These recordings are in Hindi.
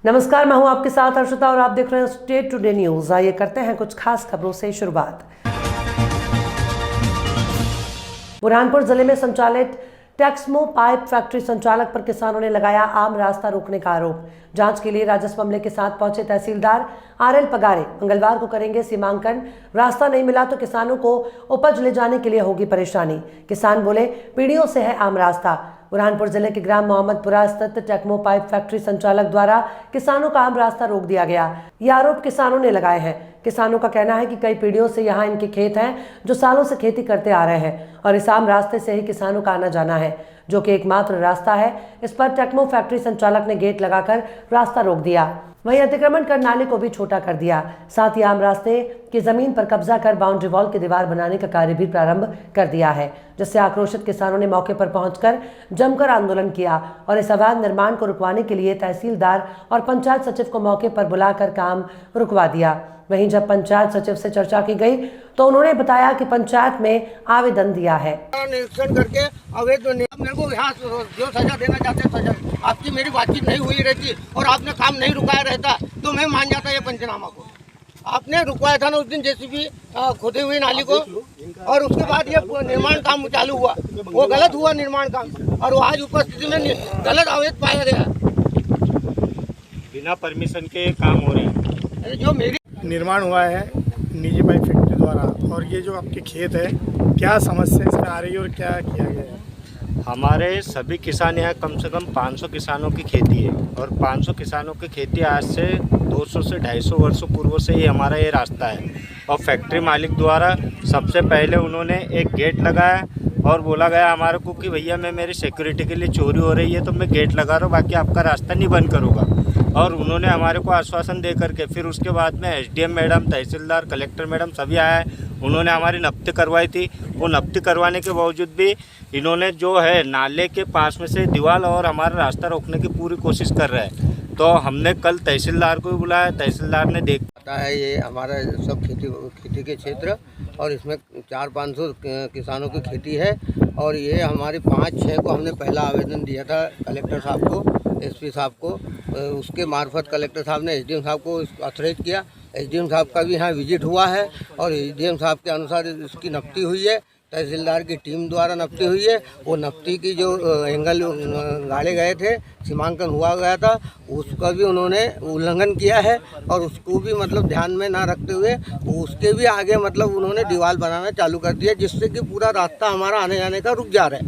नमस्कार, मैं हूं आपके साथ हर्षिता और आप देख रहे हैं स्टेट टुडे न्यूज। आइए करते हैं कुछ खास खबरों से शुरुआत। बुरहानपुर जिले में संचालित टेक्समो पाइप फैक्ट्री संचालक पर किसानों ने लगाया आम रास्ता रोकने का आरोप। जांच के लिए राजस्व अमले के साथ पहुंचे तहसीलदार आरएल पगारे मंगलवार को करेंगे सीमांकन। रास्ता नहीं मिला तो किसानों को उपज ले जाने के लिए होगी परेशानी। किसान बोले, पीढ़ियों से है आम रास्ता। बुरहानपुर जिले के ग्राम मोहम्मदपुरा स्थित टेक्मो पाइप फैक्ट्री संचालक द्वारा किसानों का आम रास्ता रोक दिया गया। यह आरोप किसानों ने लगाए हैं। किसानों का कहना है कि कई पीढ़ियों से यहाँ इनके खेत हैं जो सालों से खेती करते आ रहे हैं और इस आम रास्ते से ही किसानों का आना जाना है, जो कि एकमात्र रास्ता है। इस पर टेक्मो फैक्ट्री संचालक ने गेट लगाकर रास्ता रोक दिया। वहीं अतिक्रमण कर नाले को भी छोटा कर दिया। साथ ही आम रास्ते की जमीन पर कब्जा कर बाउंड्री वॉल की दीवार बनाने का कार्य भी प्रारंभ कर दिया है, जिससे आक्रोशित किसानों ने मौके पर पहुंचकर जमकर आंदोलन किया और इस अवैध निर्माण को रुकवाने के लिए तहसीलदार और पंचायत सचिव को मौके पर बुलाकर काम रुकवा दिया। वहीं जब पंचायत सचिव से चर्चा की गई तो उन्होंने बताया कि पंचायत में आवेदन दिया है। निरीक्षण करके अवैध मेरे को यहाँ जो सजा देना चाहते हैं सजा, आपकी मेरी बातचीत नहीं हुई रहती और आपने काम नहीं रुकाया रहता तो मैं मान जाता ये पंचनामा को। आपने रुकवाया था ना उस दिन जेसीबी खोदी हुई नाली को, और उसके बाद ये निर्माण काम चालू हुआ, वो गलत हुआ निर्माण काम, और वो आज उपस्थिति में गलत अवैध पाया गया। बिना परमिशन के काम हो रहे हैं। जो मेरी निर्माण हुआ है निजी पाइप फैक्ट्री द्वारा, और ये जो आपके खेत है, क्या समस्या इसमें आ रही है और क्या किया गया है? हमारे सभी किसान यहाँ कम से कम 500 किसानों की खेती है, और 500 किसानों की खेती आज से 200 से 250 वर्षों पूर्व से ही हमारा ये रास्ता है। और फैक्ट्री मालिक द्वारा सबसे पहले उन्होंने एक गेट लगाया और बोला गया हमारे को कि भैया मैं मेरी सिक्योरिटी के लिए चोरी हो रही है तो मैं गेट लगा रहा हूँ, बाकी आपका रास्ता नहीं बंद करूँगा। और उन्होंने हमारे को आश्वासन दे करके फिर उसके बाद में एसडीएम मैडम, तहसीलदार, कलेक्टर मैडम सभी आए। उन्होंने हमारी नफ्ती करवाई थी। वो नफ्ती करवाने के बावजूद भी इन्होंने जो है नाले के पास में से दीवार और हमारा रास्ता रोकने की पूरी कोशिश कर रहे हैं। तो हमने कल तहसीलदार को भी बुलाया, तहसीलदार ने देखा है ये हमारा सब खेती के क्षेत्र, और इसमें 400-500 किसानों की खेती है। और ये हमारे 5-6 को हमने पहला आवेदन दिया था कलेक्टर साहब को, एसपी साहब को, उसके मार्फत कलेक्टर साहब ने एसडीएम साहब को ऑथराइज किया। एसडीएम साहब का भी यहाँ विजिट हुआ है और एसडीएम साहब के अनुसार इसकी नफ्ती हुई है। तहसीलदार की टीम द्वारा नफ्ती हुई है। वो नफ्ती की जो एंगल गाड़े गए थे, सीमांकन हुआ गया था, उसका भी उन्होंने उल्लंघन किया है, और उसको भी मतलब ध्यान में ना रखते हुए उसके भी आगे मतलब उन्होंने दीवार बनाना चालू कर दिया, जिससे कि पूरा रास्ता हमारा आने जाने का रुक जा रहा है।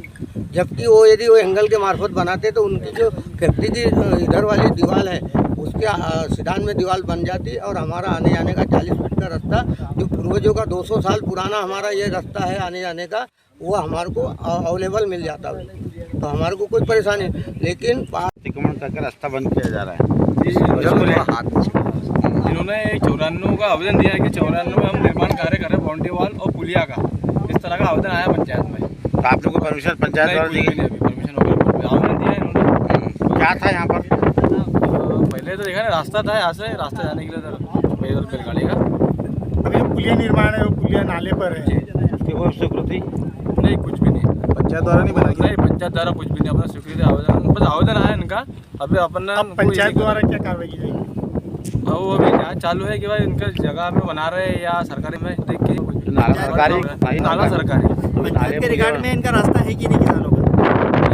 जबकि वो यदि वो एंगल के मार्फत बनाते तो उनकी जो फैक्ट्री की इधर वाली दीवार है उसके सिधान में दीवार बन जाती, और हमारा आने जाने का 40 फीट का रास्ता, जो पूर्वजों का 200 साल पुराना हमारा ये रास्ता है आने जाने का, वो हमारे को अवेलेबल मिल जाता है। तो हमारे को कोई परेशानी, लेकिन अतिक्रमण करके रास्ता बंद किया जा रहा है। इन्होंने 94 का आवेदन दिया है कि 94 में हम निर्माण कार्य कर रहे हैं बाउंड्री वॉल और पुलिया का, इस तरह का आवेदन आया पंचायत में। तो आप लोग को परमिशन पंचायत द्वारा दी गई? परमिशन वगैरह आवेदन दिया इन्होंने। क्या था यहाँ पर? पहले तो देखा ना रास्ता था, यहाँ से रास्ता जाने के लिए बैलगाड़ी का। अभी जो पुलिया निर्माण है वो पुलिया नाले पर है, उसकी कोई स्वीकृति नहीं, कुछ भी नहीं। पंचायत द्वारा नहीं बनाई? नहीं, पंचायत द्वारा कुछ भी नहीं, अपना स्वीकृति आवेदन, बस आवेदन आया इनका। अभी अपन पंचायत द्वारा क्या कार्रवाई की जाएगी? वो अभी जाँच चालू है कि भाई इनका जगह में बना रहे हैं या सरकारी में देख के। नाला सरकारी? नाला सरकारी। पंचायत के रिगार्ड में इनका रास्ता है कि नहीं किसानों का?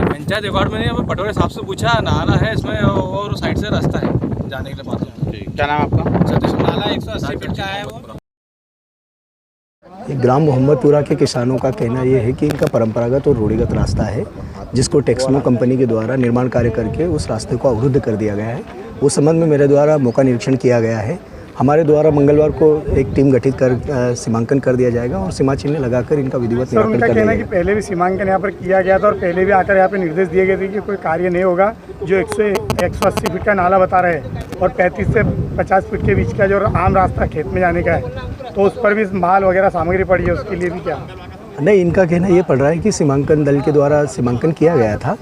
पंचायत रिकॉर्ड में नहीं, हमें पटोरे साहब से पूछा, नाला है इसमें और साइड से रास्ता है जाने के लिए बाथरूम। क्या नाम आपका? सतीश। नाला 180 फीट का है वो। ग्राम मोहम्मदपुरा के किसानों का कहना ये है कि इनका परंपरागत और रूढ़िगत रास्ता है, जिसको टेक्समो कंपनी के द्वारा निर्माण कार्य करके उस रास्ते को अवरुद्ध कर दिया गया है। उस संबंध में मेरे द्वारा मौका निरीक्षण किया गया है। हमारे द्वारा मंगलवार को एक टीम गठित कर सीमांकन कर दिया जाएगा और सीमा चिन्ह लगाकर इनका विधिवत निराकरण कर दिया जाएगा। कि पहले भी सीमांकन यहाँ पर किया गया था और पहले भी आकर यहाँ पे निर्देश दिए गए थे कि कोई कार्य नहीं होगा। जो 180 फीट का नाला बता रहे हैं और 35 से 50 फीट के बीच का जो आम रास्ता खेत में जाने का है, तो उस पर भी माल वगैरह सामग्री पड़ी है, उसके लिए भी क्या? नहीं, इनका कहना ये पड़ रहा है कि सीमांकन दल के द्वारा सीमांकन किया गया था,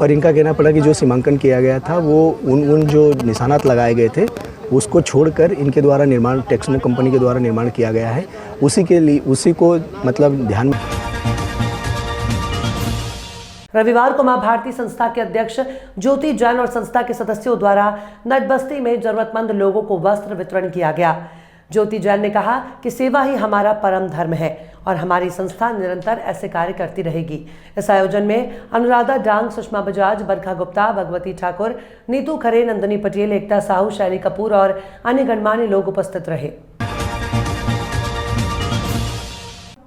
और इनका कहना पड़ा कि जो सीमांकन किया गया था वो उन जो निशानात लगाए गए थे उसको छोड़कर इनके द्वारा निर्माण टेक्समो कंपनी के द्वारा निर्माण किया गया है। उसी को मतलब ध्यान में रविवार को मां भारती संस्था के अध्यक्ष ज्योति जैन और संस्था के सदस्यों द्वारा नटबस्ती में जरूरतमंद लोगों को वस्त्र वितरण किया गया। ज्योति जैन ने कहा कि सेवा ही हमारा परम धर्म है और हमारी संस्था निरंतर ऐसे कार्य करती रहेगी। इस आयोजन में अनुराधा डांग, सुषमा बजाज, बरखा गुप्ता, भगवती ठाकुर, नीतू खरे, नंदनी पटेल, एकता साहू, शैली कपूर और अन्य गणमान्य लोग उपस्थित रहे।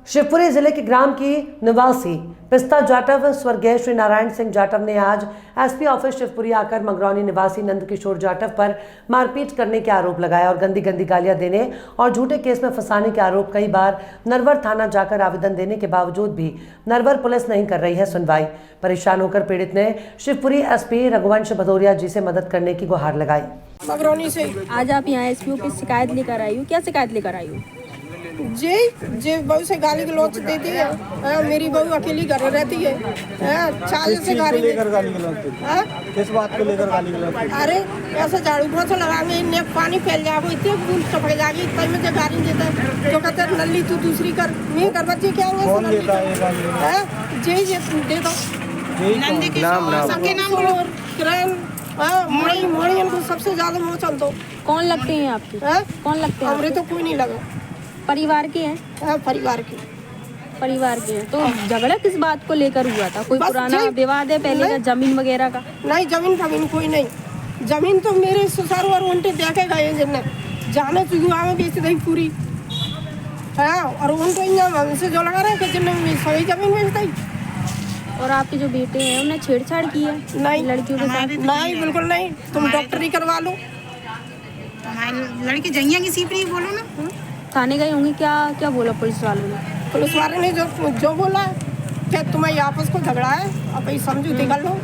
शिवपुरी जिले के ग्राम की निवासी पिस्ता जाटव स्वर्गीय श्री नारायण सिंह जाटव ने आज एसपी ऑफिस शिवपुरी आकर मंगरौनी निवासी नंद किशोर जाटव पर मारपीट करने के आरोप लगाया और गंदी गंदी गालियां देने और झूठे केस में फंसाने के आरोप। कई बार नरवर थाना जाकर आवेदन देने के बावजूद भी नरवर पुलिस नहीं कर रही है सुनवाई। परेशान होकर पीड़ित ने शिवपुरी एसपी रघुवंश भदौरिया जी से मदद करने की गुहार लगाई। मंगरौनी से आज आप यहाँ एसपीओ की शिकायत लेकर आई हो, क्या शिकायत लेकर आई हो? जे बहू से गाली गलौज देती है। मेरी बहू अकेली घर रहती है। चाल से गाली किस बात को लेकर गाली गलौज? अरे ऐसे झाड़ू पोछा लगाएंगे, ने पानी फैल जाएगा, इतने फूल टपक जाएगी, इतना मुझे गाली देता है। तो कहते हैं नल्ली तू दूसरी कर, मैं कर बच्चे क्या होंगे? कौन देता है गाली? जे दे दो सबके नाम बोलो। किरण मोड़ी इनको सबसे ज्यादा मुँह चल दो। कौन लगते हैं आपके? कौन लगते हैं? हमरे तो कोई नहीं लगा। परिवार के हैं? परिवार के हैं। तो झगड़ा किस बात को लेकर हुआ था? कोई पुराना विवाद है पहले का, जमीन वगैरह का? नहीं, जमीन कोई नहीं। जमीन तो मेरे ससुर और उनके देखे गए जिनने जाने चुगुआ में बेच दी पूरी। और उनको हमसे जो लगा रहा है कि जिनने सही जमीन बेच दी। और आपके जो बेटे हैं उन्हें छेड़छाड़ की है? नहीं, लड़कियों के साथ? नहीं, बिल्कुल नहीं। तुम डॉक्टरी करवा लो। लड़की जइया की सीपरी बोलो ना। थाने गए होंगे, क्या बोला पुलिस वालों ने? पुलिस वाले ने जो बोला क्या तुम्हें आपस को झगड़ा है, अब समझौती कर लो।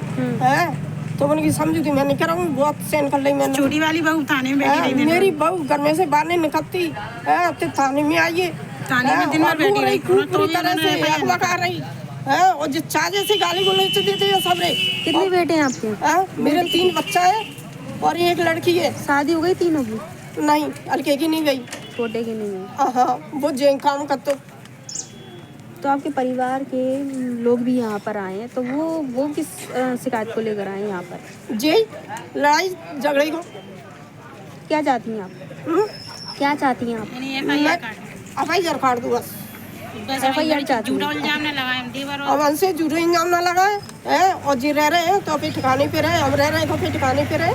तो उनकी समझौती मैं नहीं कराऊंगी, बहुत सहन कर ली मैंने। छोटी वाली बहू थाने में बैठी रही। मेरी बहू घर में से बाहर नहीं निकलती है, तो थाने में आइए। थाने में दिन भर बैठी रही, पूरी तरह से अगवा रही है। और जो चाहे से गाली गलौज देते हैं सब रे। कितने बेटे हैं आपके? मेरे 3 बच्चा है और 1 लड़की है। शादी हो गई तीनों की? नहीं, हल्के की नहीं गई, छोटे की नहीं गई। हाँ, वो जे काम करते। तो आपके परिवार के लोग भी यहाँ पर आए हैं, तो वो किस शिकायत को लेकर आए यहाँ पर? जी, लड़ाई झगड़े को। क्या चाहती हैं आप? क्या चाहती हैं आप? FIR काट दो बस। FIR चाहती हैं? अब हमसे जुड़े इंजाम ना लगाए और जी रह रहे हैं तो अपने ठिकाने पे रहे, हम रह रहे हैं तो अपने ठिकाने पे रहे।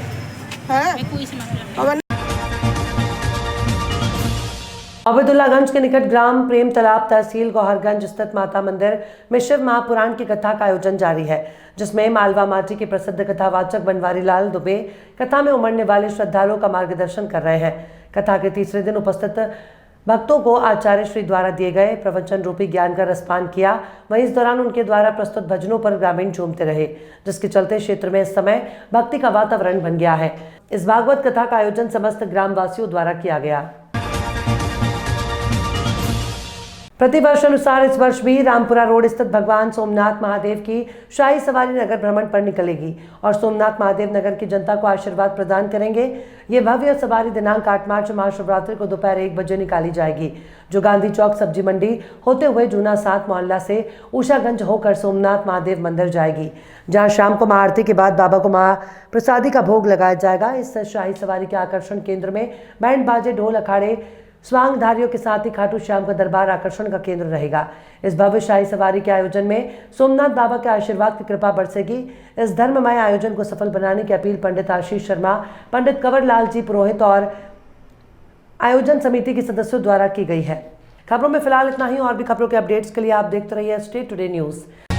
अबेदुल्लागंज के निकट ग्राम प्रेम तालाब तहसील गौहरगंज स्थित माता मंदिर में शिव महापुराण की कथा का आयोजन जारी है, जिसमें मालवा माटी के प्रसिद्ध कथावाचक बनवारी लाल दुबे कथा में उमड़ने वाले श्रद्धालुओं का मार्गदर्शन कर रहे हैं। कथा के तीसरे दिन उपस्थित भक्तों को आचार्य श्री द्वारा दिए गए प्रवचन रूपी ज्ञान का रसपान किया। वहीं इस दौरान उनके द्वारा प्रस्तुत भजनों पर ग्रामीण झूमते रहे, जिसके चलते क्षेत्र में इस समय भक्ति का वातावरण बन गया है। इस भागवत कथा का आयोजन समस्त ग्रामवासियों द्वारा किया गया। प्रतिवर्ष अनुसार इस वर्ष भी रामपुरा रोड स्थित भगवान सोमनाथ महादेव की शाही सवारी नगर भ्रमण पर निकलेगी और सोमनाथ महादेव नगर की जनता को आशीर्वाद प्रदान करेंगे। ये भव्य सवारी दिनांक 8 मार्च महाशिवरात्रि को दोपहर 1 बजे निकाली जाएगी, जो गांधी चौक सब्जी मंडी होते हुए जूना 7 मोहल्ला से उषागंज होकर सोमनाथ महादेव मंदिर जाएगी, जहां शाम को महाआरती के बाद बाबा को महाप्रसादी का भोग लगाया जाएगा। इस शाही सवारी के आकर्षण केंद्र में बैंड बाजे, ढोल, अखाड़े, स्वांगधारियों के साथ ही खाटू श्याम का दरबार आकर्षण का केंद्र रहेगा। इस भव्य शाही सवारी के आयोजन में सोमनाथ बाबा के आशीर्वाद की कृपा बरसेगी। इस धर्ममय आयोजन को सफल बनाने की अपील पंडित आशीष शर्मा, पंडित कंवर लाल जी पुरोहित और आयोजन समिति के सदस्यों द्वारा की गई है। खबरों में फिलहाल इतना ही। और भी खबरों के अपडेट्स के लिए आप देखते रहिए स्टे टुडे न्यूज़।